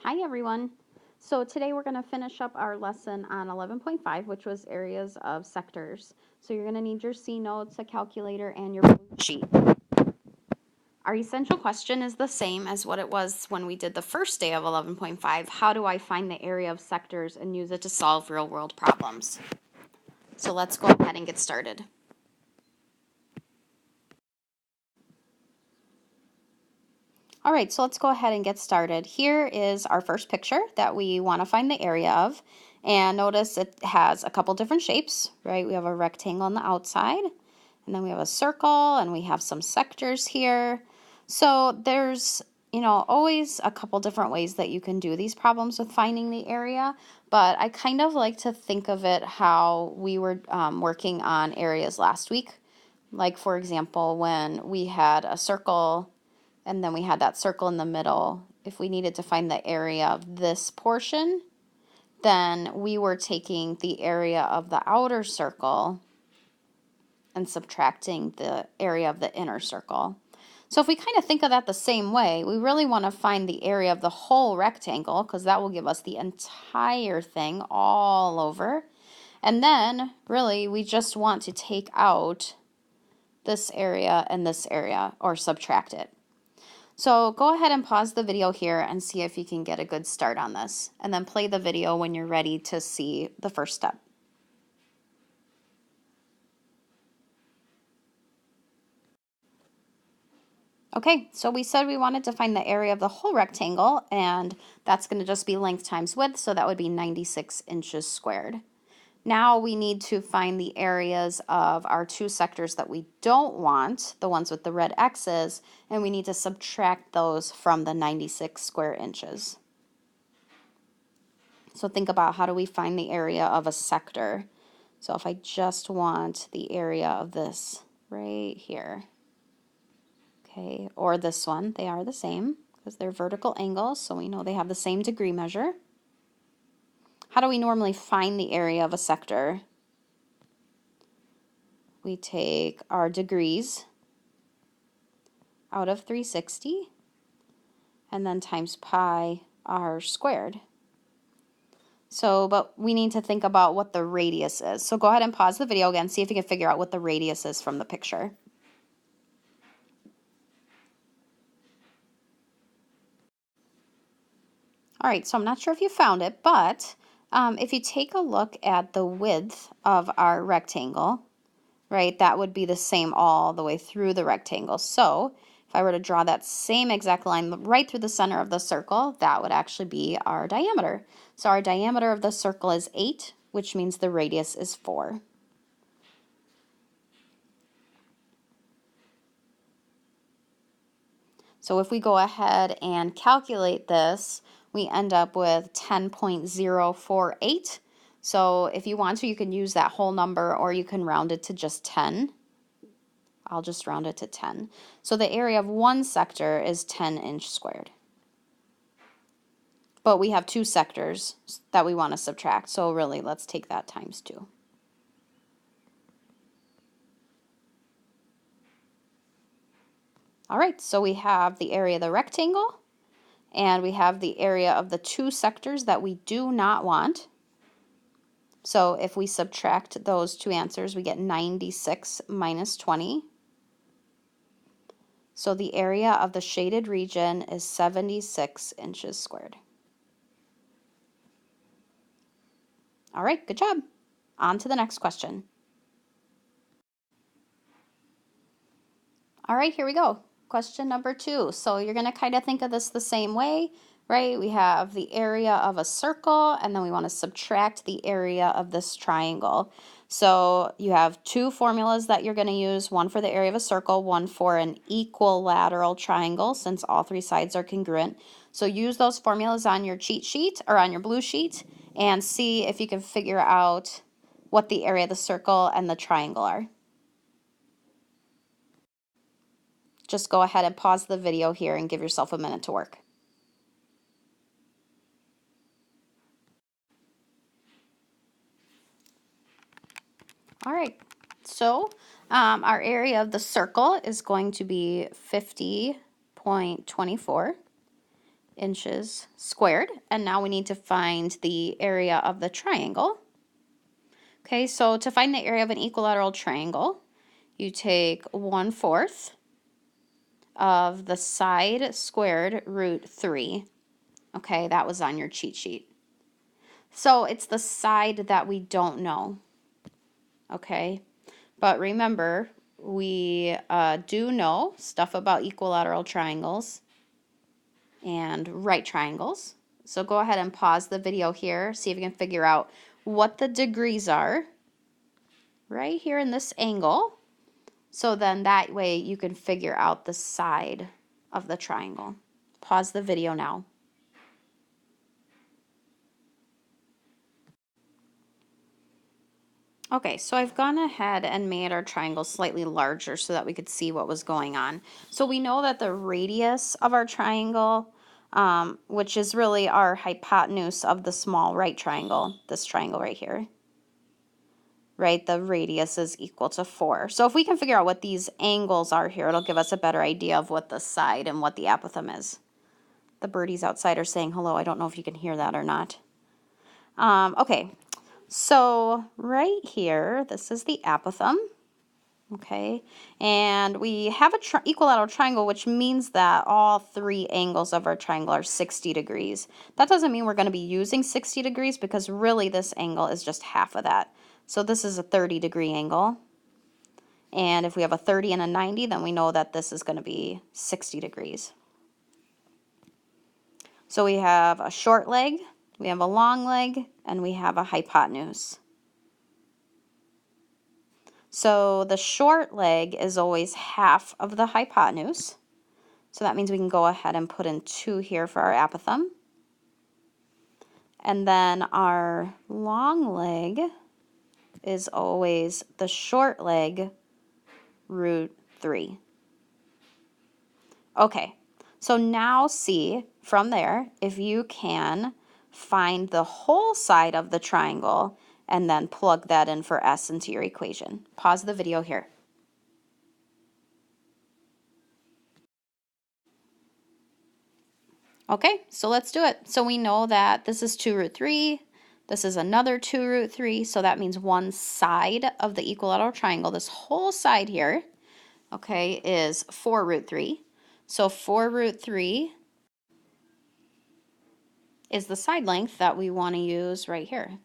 Hi everyone. So today we're going to finish up our lesson on 11.5, which was areas of sectors. So you're going to need your C notes, a calculator, and your blue sheet. Our essential question is the same as what it was when we did the first day of 11.5. How do I find the area of sectors and use it to solve real world problems? So let's go ahead and get started. All right, so let's go ahead and get started. Here is our first picture that we want to find the area of. And notice it has a couple different shapes, right? We have a rectangle on the outside, and then we have a circle, and we have some sectors here. So there's, always a couple different ways that you can do these problems with finding the area, but I kind of like to think of it how we were working on areas last week. Like, for example, when we had a circle and then we had that circle in the middle. If we needed to find the area of this portion, then we were taking the area of the outer circle and subtracting the area of the inner circle. So if we kind of think of that the same way, we really want to find the area of the whole rectangle because that will give us the entire thing all over. And then really we just want to take out this area and this area or subtract it. So go ahead and pause the video here and see if you can get a good start on this, and then play the video when you're ready to see the first step. Okay, so we said we wanted to find the area of the whole rectangle, and that's going to just be length times width, so that would be 96 inches squared. Now we need to find the areas of our two sectors that we don't want, the ones with the red X's, and we need to subtract those from the 96 square inches. So think about how do we find the area of a sector. So if I just want the area of this right here, okay, or this one, they are the same because they're vertical angles, so we know they have the same degree measure. How do we normally find the area of a sector? We take our degrees out of 360 and then times pi r squared. So, but we need to think about what the radius is. So go ahead and pause the video again, see if you can figure out what the radius is from the picture. All right, so I'm not sure if you found it, but if you take a look at the width of our rectangle, right, that would be the same all the way through the rectangle. So if I were to draw that same exact line right through the center of the circle, that would actually be our diameter. So our diameter of the circle is 8, which means the radius is 4. So if we go ahead and calculate this, we end up with 10.048. So if you want to, you can use that whole number or you can round it to just 10. I'll just round it to 10. So the area of one sector is 10 inch squared. But we have two sectors that we want to subtract, so really let's take that times 2. All right, so we have the area of the rectangle, and we have the area of the two sectors that we do not want. So if we subtract those two answers, we get 96 minus 20. So the area of the shaded region is 76 inches squared. All right, good job. On to the next question. All right, here we go. Question number 2. So you're going to kind of think of this the same way, right? We have the area of a circle, and then we want to subtract the area of this triangle. So you have two formulas that you're going to use, one for the area of a circle, one for an equilateral triangle, since all three sides are congruent. So use those formulas on your cheat sheet or on your blue sheet and see if you can figure out what the area of the circle and the triangle are. Just go ahead and pause the video here and give yourself a minute to work. All right, so our area of the circle is going to be 50.24, inches squared. And now we need to find the area of the triangle. Okay, so to find the area of an equilateral triangle, you take 1/4 of the side squared root 3. Okay, that was on your cheat sheet. So it's the side that we don't know. Okay, but remember, we do know stuff about equilateral triangles and right triangles. So go ahead and pause the video here, see if you can figure out what the degrees are right here in this angle. So then that way you can figure out the side of the triangle. Pause the video now. Okay, so I've gone ahead and made our triangle slightly larger so that we could see what was going on. So we know that the radius of our triangle, which is really our hypotenuse of the small right triangle, this triangle right here, right, the radius is equal to 4. So if we can figure out what these angles are here, it'll give us a better idea of what the side and what the apothem is. The birdies outside are saying hello. I don't know if you can hear that or not. Okay. So right here, this is the apothem, okay, and we have a equilateral triangle, which means that all 3 angles of our triangle are 60 degrees. That doesn't mean we're going to be using 60 degrees because really this angle is just half of that. So this is a 30-degree angle, and if we have a 30 and a 90, then we know that this is going to be 60 degrees. So we have a short leg, we have a long leg, and we have a hypotenuse. So the short leg is always half of the hypotenuse. So that means we can go ahead and put in 2 here for our apothem. And then our long leg is always the short leg root 3. Okay, so now see from there if you can find the whole side of the triangle and then plug that in for S into your equation. Pause the video here. Okay, so let's do it. So we know that this is 2 root 3, this is another 2 root 3, so that means one side of the equilateral triangle, this whole side here, okay, is 4 root 3. So 4 root 3 is the side length that we want to use right here.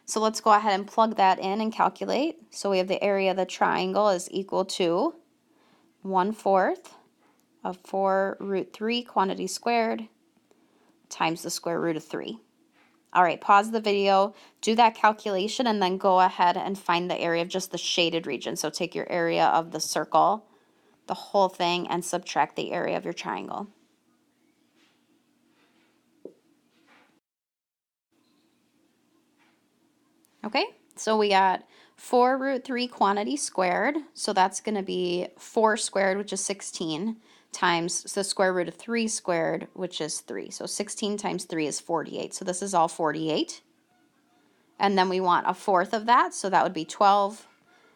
So let's go ahead and plug that in and calculate. So we have the area of the triangle is equal to 1/4 of 4 root 3 quantity squared times the square root of 3. All right, pause the video, do that calculation, and then go ahead and find the area of just the shaded region. So take your area of the circle, the whole thing, and subtract the area of your triangle. Okay, so we got 4 root 3 quantity squared, so that's going to be 4 squared, which is 16, times the square root of 3 squared, which is 3. So 16 times 3 is 48. So this is all 48. And then we want 1/4 of that, so that would be 12.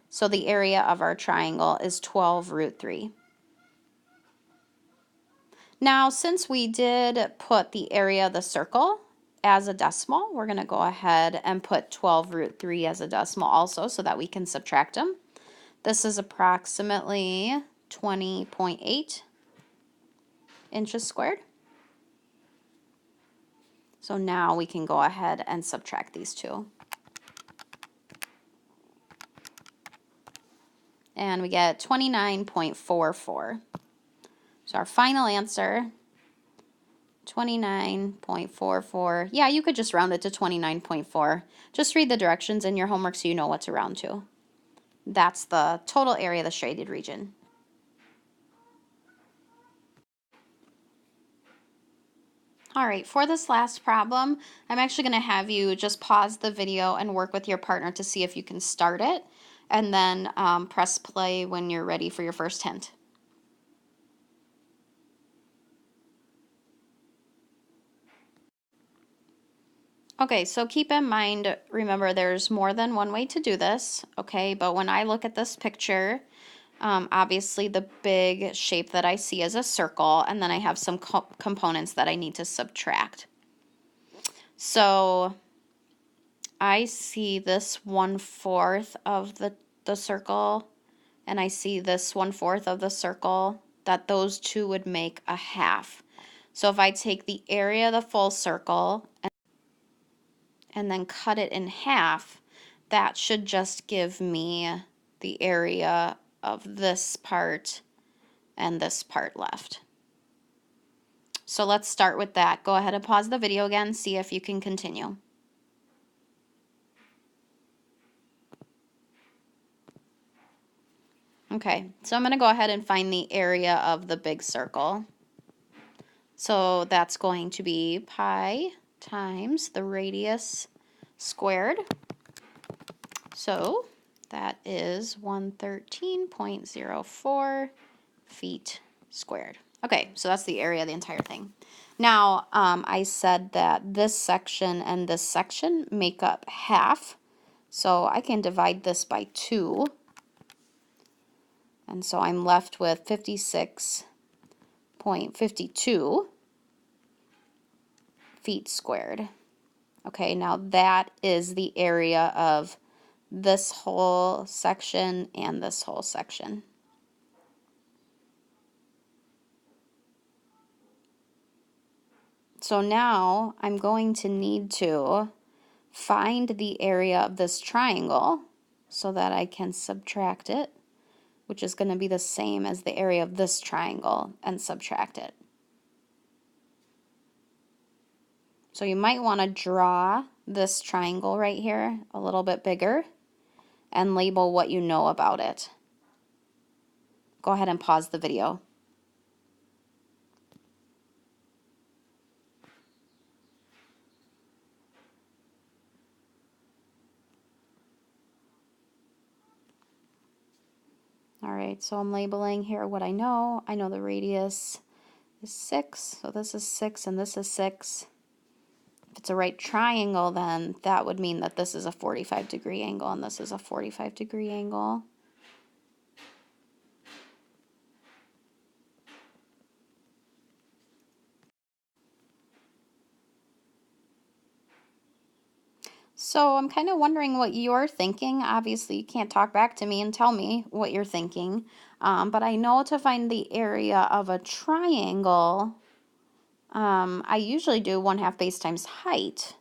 So the area of our triangle is 12 root 3. Now, since we did put the area of the circle as a decimal, we're going to go ahead and put 12 root 3 as a decimal also so that we can subtract them. This is approximately 20.8 inches squared. So now we can go ahead and subtract these two. And we get 29.44. So our final answer, 29.44. Yeah, you could just round it to 29.4. Just read the directions in your homework so you know what to round to. That's the total area of the shaded region. All right, for this last problem, I'm actually going to have you just pause the video and work with your partner to see if you can start it, and then press play when you're ready for your first hint. Okay, so keep in mind, remember there's more than one way to do this, okay? But when I look at this picture, Obviously, the big shape that I see is a circle, and then I have some components that I need to subtract. So I see this 1/4 of the circle, and I see this 1/4 of the circle, that those two would make a half. So if I take the area of the full circle and then cut it in half, that should just give me the area of this part and this part left. So let's start with that. Go ahead and pause the video again, see if you can continue. Okay, so I'm going to go ahead and find the area of the big circle. So that's going to be pi times the radius squared. So that is 113.04 feet squared. Okay, so that's the area of the entire thing. Now, I said that this section and this section make up half. So I can divide this by 2. And so I'm left with 56.52 feet squared. Okay, now that is the area of this whole section and this whole section. So now I'm going to need to find the area of this triangle so that I can subtract it, which is going to be the same as the area of this triangle, and subtract it. So you might want to draw this triangle right here a little bit bigger and label what you know about it. Go ahead and pause the video. All right, so I'm labeling here what I know. I know the radius is 6, so this is 6 and this is 6. If it's a right triangle, then that would mean that this is a 45-degree angle and this is a 45-degree angle. So I'm kind of wondering what you're thinking. Obviously, you can't talk back to me and tell me what you're thinking. But I know to find the area of a triangle, I usually do 1/2 base times height.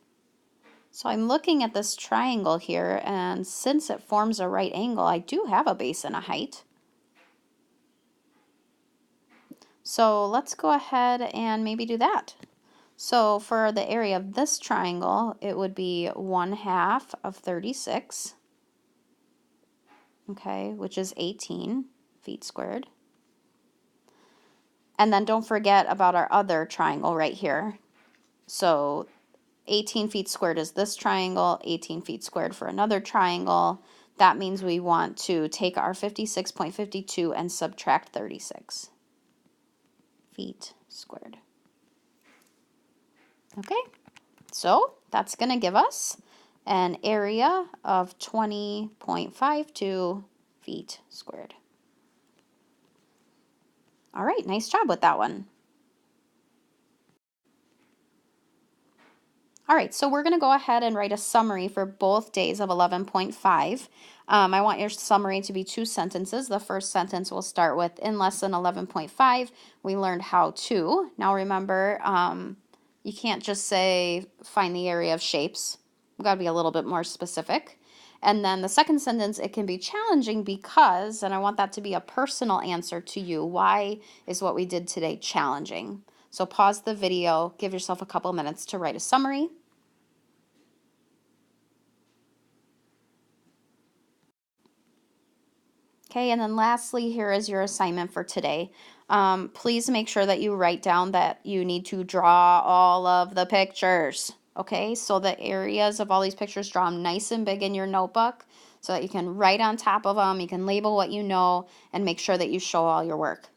So I'm looking at this triangle here, and since it forms a right angle, I do have a base and a height. So let's go ahead and maybe do that. So for the area of this triangle, it would be 1/2 of 36, okay, which is 18 feet squared. And then don't forget about our other triangle right here. So 18 feet squared is this triangle, 18 feet squared for another triangle. That means we want to take our 56.52 and subtract 36 feet squared. Okay, so that's going to give us an area of 20.52 feet squared. All right, nice job with that one. All right, so we're going to go ahead and write a summary for both days of 11.5. I want your summary to be 2 sentences. The first sentence will start with, in lesson 11.5, we learned how to. Now remember, you can't just say, find the area of shapes. We've got to be a little bit more specific. And then the second sentence, it can be challenging because, and I want that to be a personal answer to you. Why is what we did today challenging? So pause the video, give yourself a couple minutes to write a summary. Okay, and then lastly, here is your assignment for today. Please make sure that you write down that you need to draw all of the pictures. Okay, so the areas of all these pictures, draw them nice and big in your notebook so that you can write on top of them, you can label what you know, and make sure that you show all your work.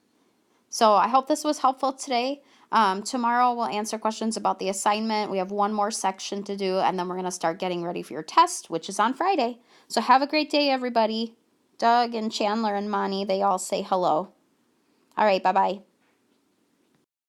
So I hope this was helpful today. Tomorrow we'll answer questions about the assignment. We have one more section to do, and then we're going to start getting ready for your test, which is on Friday. So have a great day, everybody. Doug and Chandler and Monty, they all say hello. All right, bye-bye.